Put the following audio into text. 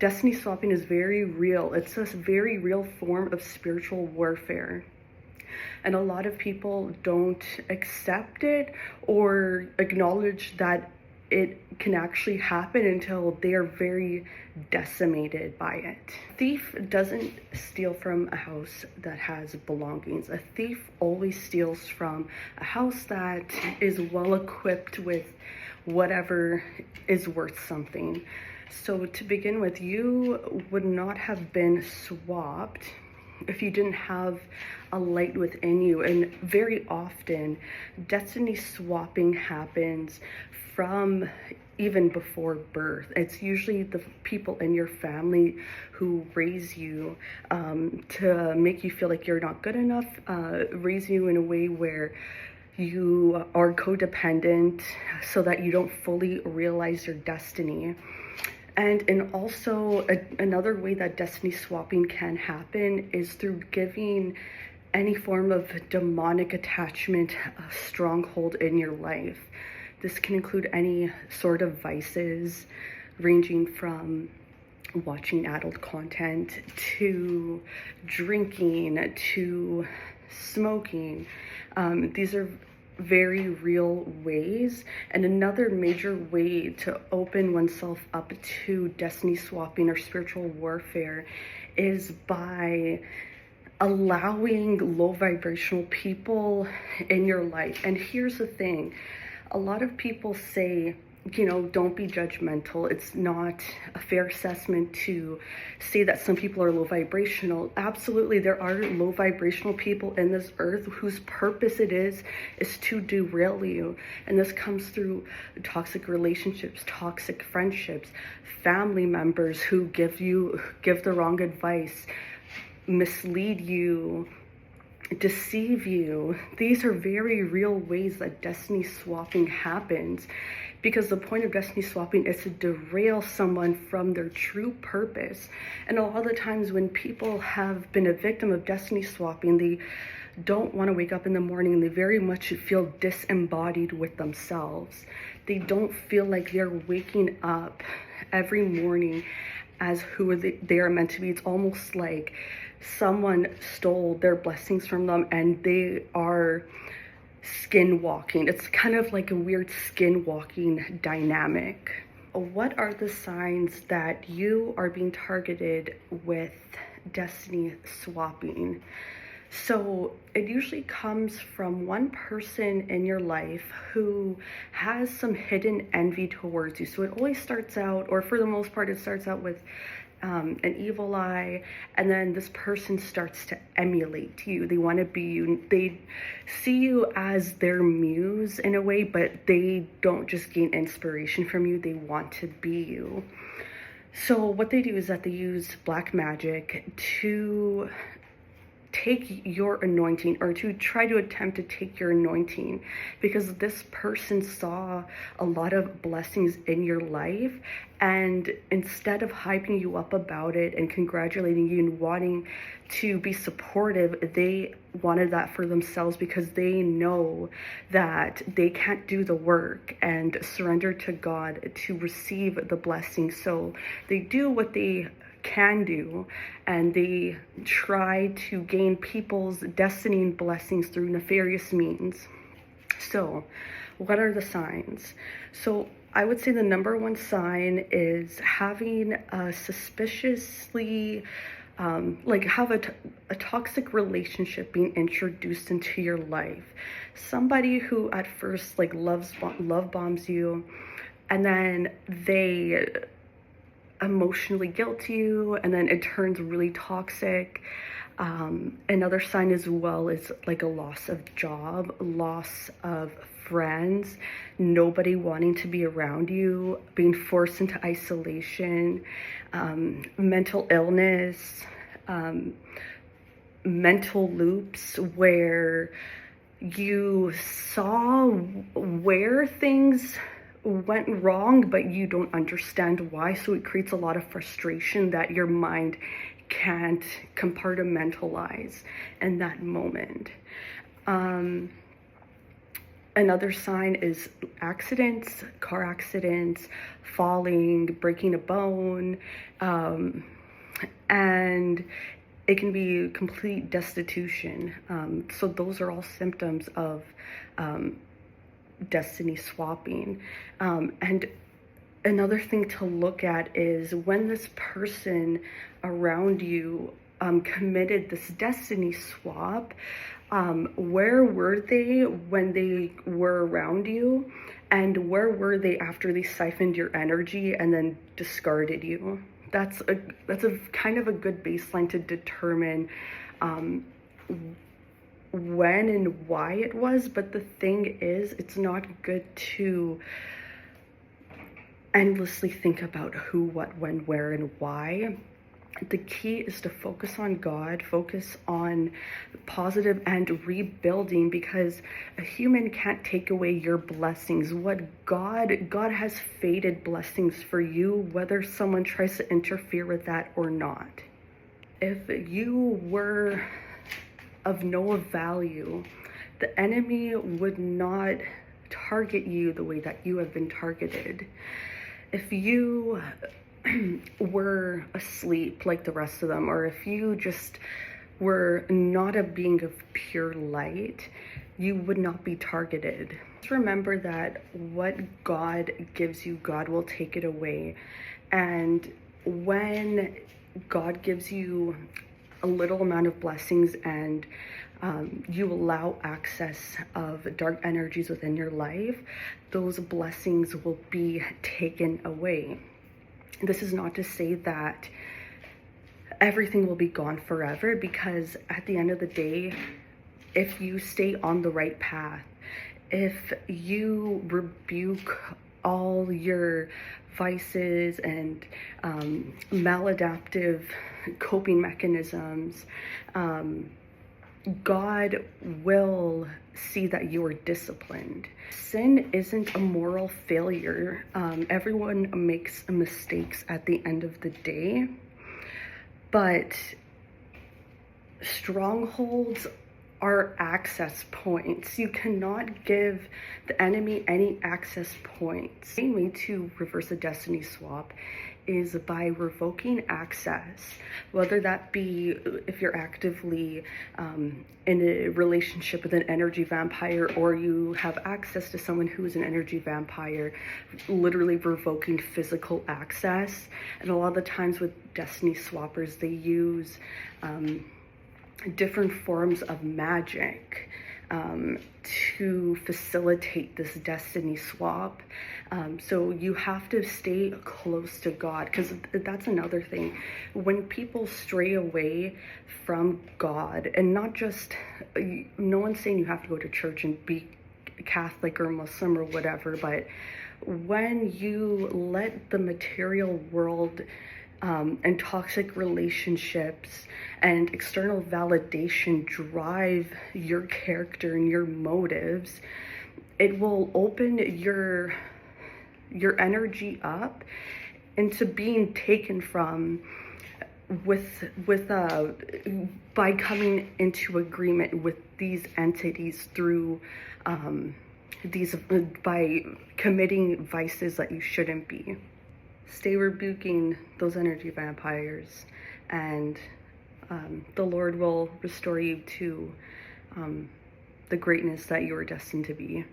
Destiny swapping is very real. It's a very real form of spiritual warfare. And a lot of people don't accept it or acknowledge that it can actually happen until they are very decimated by it. A thief doesn't steal from a house that has belongings. A thief always steals from a house that is well equipped with whatever is worth something. So to begin with, you would not have been swapped if you didn't have a light within you. And very often, destiny swapping happens from even before birth. It's usually the people in your family who raise you to make you feel like you're not good enough, raise you in a way where you are codependent so that you don't fully realize your destiny. And also another way that destiny swapping can happen is through giving any form of demonic attachment a stronghold in your life. This can include any sort of vices, ranging from watching adult content to drinking to smoking. These are very real ways. And another major way to open oneself up to destiny swapping or spiritual warfare is by allowing low vibrational people in your life. And here's the thing, a lot of people say, don't be judgmental. It's not a fair assessment to say that some people are low vibrational. Absolutely, there are low vibrational people in this earth whose purpose it is to derail you. And this comes through toxic relationships, toxic friendships, family members who give the wrong advice, mislead you, deceive you. These are very real ways that destiny swapping happens, because the point of destiny swapping is to derail someone from their true purpose. And a lot of the times when people have been a victim of destiny swapping, they don't want to wake up in the morning. They very much feel disembodied with themselves. They don't feel like they're waking up every morning as who they are meant to be. It's almost like someone stole their blessings from them and they are skin walking. It's kind of like a weird skin walking dynamic. What are the signs that you are being targeted with destiny swapping? So it usually comes from one person in your life who has some hidden envy towards you. So it always starts out, or for the most part, it starts out with an evil eye, and then this person starts to emulate you. They want to be you. They see you as their muse in a way, but they don't just gain inspiration from you. They want to be you. So what they do is that they use black magic to take your anointing, or to try to attempt to take your anointing, because this person saw a lot of blessings in your life, and instead of hyping you up about it and congratulating you and wanting to be supportive, they wanted that for themselves, because they know that they can't do the work and surrender to God to receive the blessing. So they do what they can do, and they try to gain people's destiny and blessings through nefarious means. So what are the signs? So I would say the number one sign is having a suspiciously have a toxic relationship being introduced into your life. Somebody who at first love bombs you, and then they emotionally guilt you, and then it turns really toxic. Another sign as well is like a loss of job, loss of friends, nobody wanting to be around you, being forced into isolation, mental illness, mental loops where you saw where things went wrong, but you don't understand why. So it creates a lot of frustration that your mind can't compartmentalize in that moment. Another sign is accidents, car accidents, falling, breaking a bone, and it can be complete destitution. So those are all symptoms of destiny swapping. And another thing to look at is when this person around you committed this destiny swap, where were they when they were around you, and where were they after they siphoned your energy and then discarded you? That's a kind of a good baseline to determine when and why it was. But the thing is, it's not good to endlessly think about who, what, when, where, and why. The key is to focus on God, focus on positive and rebuilding, because a human can't take away your blessings. What God has fated blessings for you, whether someone tries to interfere with that or not. If you were of no value, the enemy would not target you the way that you have been targeted. If you were asleep like the rest of them, or if you just were not a being of pure light, you would not be targeted. Just remember that what God gives you, God will take it away. And when God gives you a little amount of blessings and you allow access of dark energies within your life, those blessings will be taken away. This is not to say that everything will be gone forever, because at the end of the day, if you stay on the right path, if you rebuke all your vices and maladaptive coping mechanisms, God will see that you are disciplined. Sin isn't a moral failure. Everyone makes mistakes at the end of the day, but strongholds are access points. You cannot give the enemy any access points. The way to reverse a destiny swap is by revoking access, whether that be if you're actively in a relationship with an energy vampire, or you have access to someone who is an energy vampire, literally revoking physical access. And a lot of the times with destiny swappers, they use different forms of magic to facilitate this destiny swap. So you have to stay close to God, because that's another thing. When people stray away from God, and not just, no one's saying you have to go to church and be Catholic or Muslim or whatever, but when you let the material world and toxic relationships and external validation drive your character and your motives, it will open your energy up into being taken from by coming into agreement with these entities through by committing vices that you shouldn't be. Stay rebuking those energy vampires, and the Lord will restore you to the greatness that you are destined to be.